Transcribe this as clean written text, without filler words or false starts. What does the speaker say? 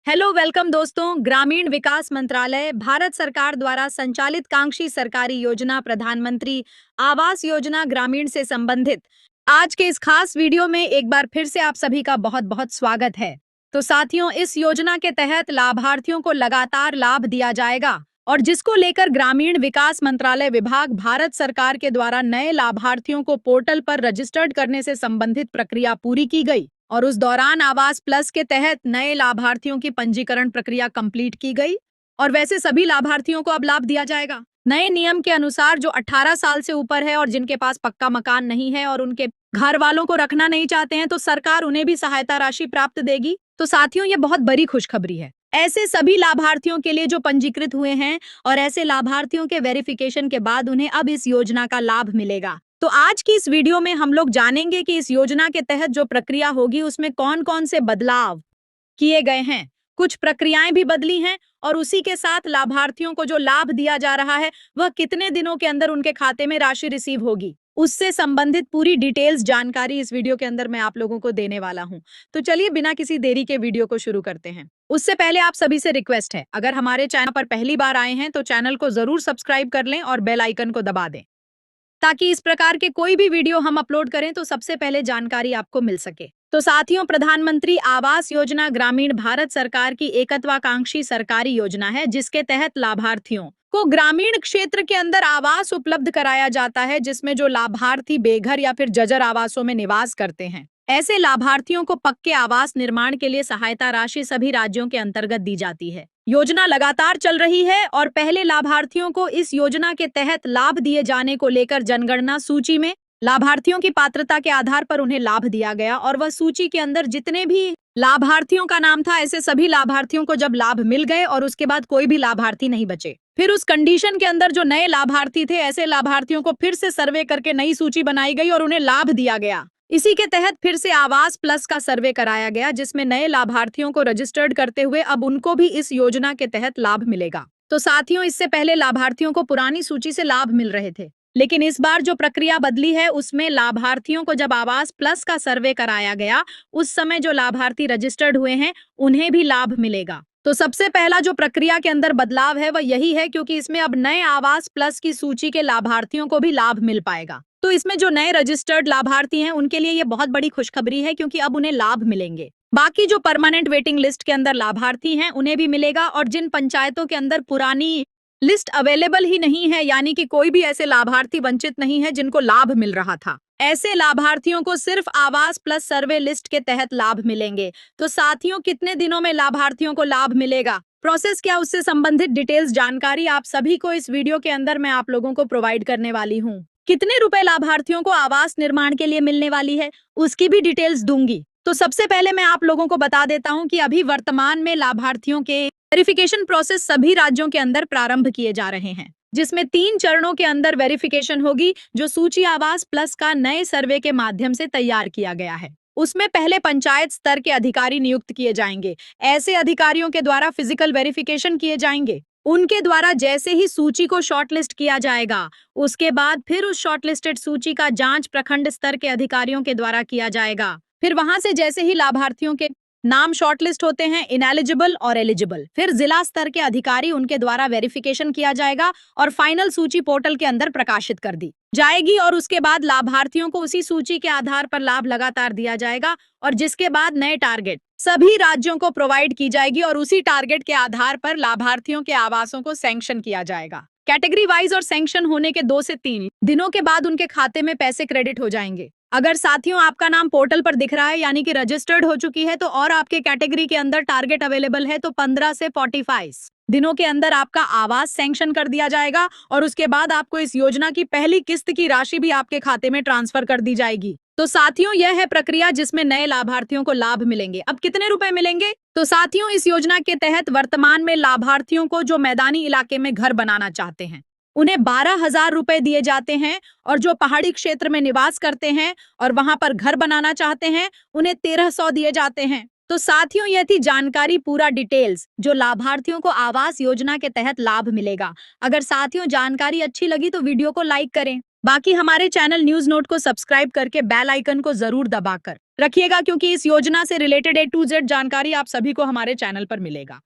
Hello welcome दोस्तों। ग्रामीण विकास मंत्रालय भारत सरकार द्वारा संचालित कांक्षी सरकारी योजना प्रधानमंत्री आवास योजना ग्रामीण से संबंधित आज के इस खास वीडियो में एक बार फिर से आप सभी का बहुत बहुत स्वागत है। तो साथियों, इस योजना के तहत लाभार्थियों को लगातार लाभ दिया जाएगा और जिसको लेकर ग्रामीण विकास मंत्रालय विभाग भारत सरकार के द्वारा नए लाभार्थियों को पोर्टल पर रजिस्टर्ड करने से संबंधित प्रक्रिया पूरी की गई और उस दौरान आवास प्लस के तहत नए लाभार्थियों की पंजीकरण प्रक्रिया कंप्लीट की गई और वैसे सभी लाभार्थियों को अब लाभ दिया जाएगा। नए नियम के अनुसार जो 18 साल से ऊपर है और जिनके पास पक्का मकान नहीं है और उनके घर वालों को रखना नहीं चाहते हैं तो सरकार उन्हें भी सहायता राशि प्राप्त देगी। तो साथियों, ये बहुत बड़ी खुशखबरी है ऐसे सभी लाभार्थियों के लिए जो पंजीकृत हुए हैं और ऐसे लाभार्थियों के वेरिफिकेशन के बाद उन्हें अब इस योजना का लाभ मिलेगा। तो आज की इस वीडियो में हम लोग जानेंगे कि इस योजना के तहत जो प्रक्रिया होगी उसमें कौन कौन से बदलाव किए गए हैं। कुछ प्रक्रियाएं भी बदली हैं और उसी के साथ लाभार्थियों को जो लाभ दिया जा रहा है वह कितने दिनों के अंदर उनके खाते में राशि रिसीव होगी, उससे संबंधित पूरी डिटेल्स जानकारी इस वीडियो के अंदर मैं आप लोगों को देने वाला हूं। तो चलिए बिना किसी देरी के वीडियो को शुरू करते हैं। उससे पहले आप सभी से रिक्वेस्ट है, अगर हमारे चैनल पर पहली बार आए हैं तो चैनल को जरूर सब्सक्राइब कर लें और बेल आइकन को दबा दें ताकि इस प्रकार के कोई भी वीडियो हम अपलोड करें तो सबसे पहले जानकारी आपको मिल सके। तो साथियों, प्रधानमंत्री आवास योजना ग्रामीण भारत सरकार की एकत्वाकांक्षी सरकारी योजना है जिसके तहत लाभार्थियों को ग्रामीण क्षेत्र के अंदर आवास उपलब्ध कराया जाता है, जिसमें जो लाभार्थी बेघर या फिर जर्जर आवासों में निवास करते हैं ऐसे लाभार्थियों को पक्के आवास निर्माण के लिए सहायता राशि सभी राज्यों के अंतर्गत दी जाती है। योजना लगातार चल रही है और पहले लाभार्थियों को इस योजना के तहत लाभ दिए जाने को लेकर जनगणना सूची में लाभार्थियों की पात्रता के आधार पर उन्हें लाभ दिया गया और वह सूची के अंदर जितने भी लाभार्थियों का नाम था ऐसे सभी लाभार्थियों को जब लाभ मिल गए और उसके बाद कोई भी लाभार्थी नहीं बचे, फिर उस कंडीशन के अंदर जो नए लाभार्थी थे ऐसे लाभार्थियों को फिर से सर्वे करके नई सूची बनाई गई और उन्हें लाभ दिया गया। इसी के तहत फिर से आवास प्लस का सर्वे कराया गया जिसमें नए लाभार्थियों को रजिस्टर्ड करते हुए अब उनको भी इस योजना के तहत लाभ मिलेगा। तो साथियों, इससे पहले लाभार्थियों को पुरानी सूची से लाभ मिल रहे थे, लेकिन इस बार जो प्रक्रिया बदली है उसमें लाभार्थियों को जब आवास प्लस का सर्वे कराया गया उस समय जो लाभार्थी रजिस्टर्ड हुए हैं उन्हें भी लाभ मिलेगा। तो सबसे पहला जो प्रक्रिया के अंदर बदलाव है वह यही है क्योंकि इसमें अब नए आवास प्लस की सूची के लाभार्थियों को भी लाभ मिल पाएगा। तो इसमें जो नए रजिस्टर्ड लाभार्थी हैं उनके लिए ये बहुत बड़ी खुशखबरी है क्योंकि अब उन्हें लाभ मिलेंगे। बाकी जो परमानेंट वेटिंग लिस्ट के अंदर लाभार्थी हैं उन्हें भी मिलेगा और जिन पंचायतों के अंदर पुरानी लिस्ट अवेलेबल ही नहीं है, यानी कि कोई भी ऐसे लाभार्थी वंचित नहीं है जिनको लाभ मिल रहा था, ऐसे लाभार्थियों को सिर्फ आवास प्लस सर्वे लिस्ट के तहत लाभ मिलेंगे। तो साथियों, कितने दिनों में लाभार्थियों को लाभ मिलेगा, प्रोसेस क्या, उससे संबंधित डिटेल्स जानकारी आप सभी को इस वीडियो के अंदर मैं आप लोगों को प्रोवाइड करने वाली हूँ। कितने रुपए लाभार्थियों को आवास निर्माण के लिए मिलने वाली है उसकी भी डिटेल्स दूंगी। तो सबसे पहले मैं आप लोगों को बता देता हूं कि अभी वर्तमान में लाभार्थियों के वेरिफिकेशन प्रोसेस सभी राज्यों के अंदर प्रारंभ किए जा रहे हैं, जिसमें 3 चरणों के अंदर वेरिफिकेशन होगी जो सूची आवास प्लस का नए सर्वे के माध्यम से तैयार किया गया है। उसमें पहले पंचायत स्तर के अधिकारी नियुक्त किए जाएंगे। ऐसे अधिकारियों के द्वारा फिजिकल वेरिफिकेशन किए जाएंगे। उनके द्वारा जैसे ही सूची को शॉर्टलिस्ट किया जाएगा उसके बाद फिर उस शॉर्टलिस्टेड सूची का जांच प्रखंड स्तर के अधिकारियों के द्वारा किया जाएगा। फिर वहां से जैसे ही लाभार्थियों के नाम शॉर्टलिस्ट होते हैं, इनएलिजिबल और एलिजिबल, फिर जिला स्तर के अधिकारी उनके द्वारा वेरिफिकेशन किया जाएगा और फाइनल सूची पोर्टल के अंदर प्रकाशित कर दी जाएगी और उसके बाद लाभार्थियों को उसी सूची के आधार पर लाभ लगातार दिया जाएगा और जिसके बाद नए टारगेट सभी राज्यों को प्रोवाइड की जाएगी और उसी टारगेट के आधार पर लाभार्थियों के आवासों को सैंक्शन किया जाएगा। कैटेगरी वाइज और सैंक्शन होने के 2 से 3 दिनों के बाद उनके खाते में पैसे क्रेडिट हो जाएंगे। अगर साथियों आपका नाम पोर्टल पर दिख रहा है यानी कि रजिस्टर्ड हो चुकी है तो और आपके कैटेगरी के अंदर टारगेट अवेलेबल है तो 15 से 45 दिनों के अंदर आपका आवास सैंक्शन कर दिया जाएगा और उसके बाद आपको इस योजना की पहली किस्त की राशि भी आपके खाते में ट्रांसफर कर दी जाएगी। तो साथियों, यह है प्रक्रिया जिसमें नए लाभार्थियों को लाभ मिलेंगे। अब कितने रुपए मिलेंगे? तो साथियों, इस योजना के तहत वर्तमान में लाभार्थियों को जो मैदानी इलाके में घर बनाना चाहते हैं उन्हें 12,000 रुपए दिए जाते हैं और जो पहाड़ी क्षेत्र में निवास करते हैं और वहां पर घर बनाना चाहते हैं उन्हें 1,300 दिए जाते हैं। तो साथियों, यह थी जानकारी, पूरा डिटेल्स जो लाभार्थियों को आवास योजना के तहत लाभ मिलेगा। अगर साथियों जानकारी अच्छी लगी तो वीडियो को लाइक करें। बाकी हमारे चैनल न्यूज नोट को सब्सक्राइब करके बेल आइकन को जरूर दबाकर रखिएगा, क्योंकि इस योजना से रिलेटेड A to Z जानकारी आप सभी को हमारे चैनल पर मिलेगा।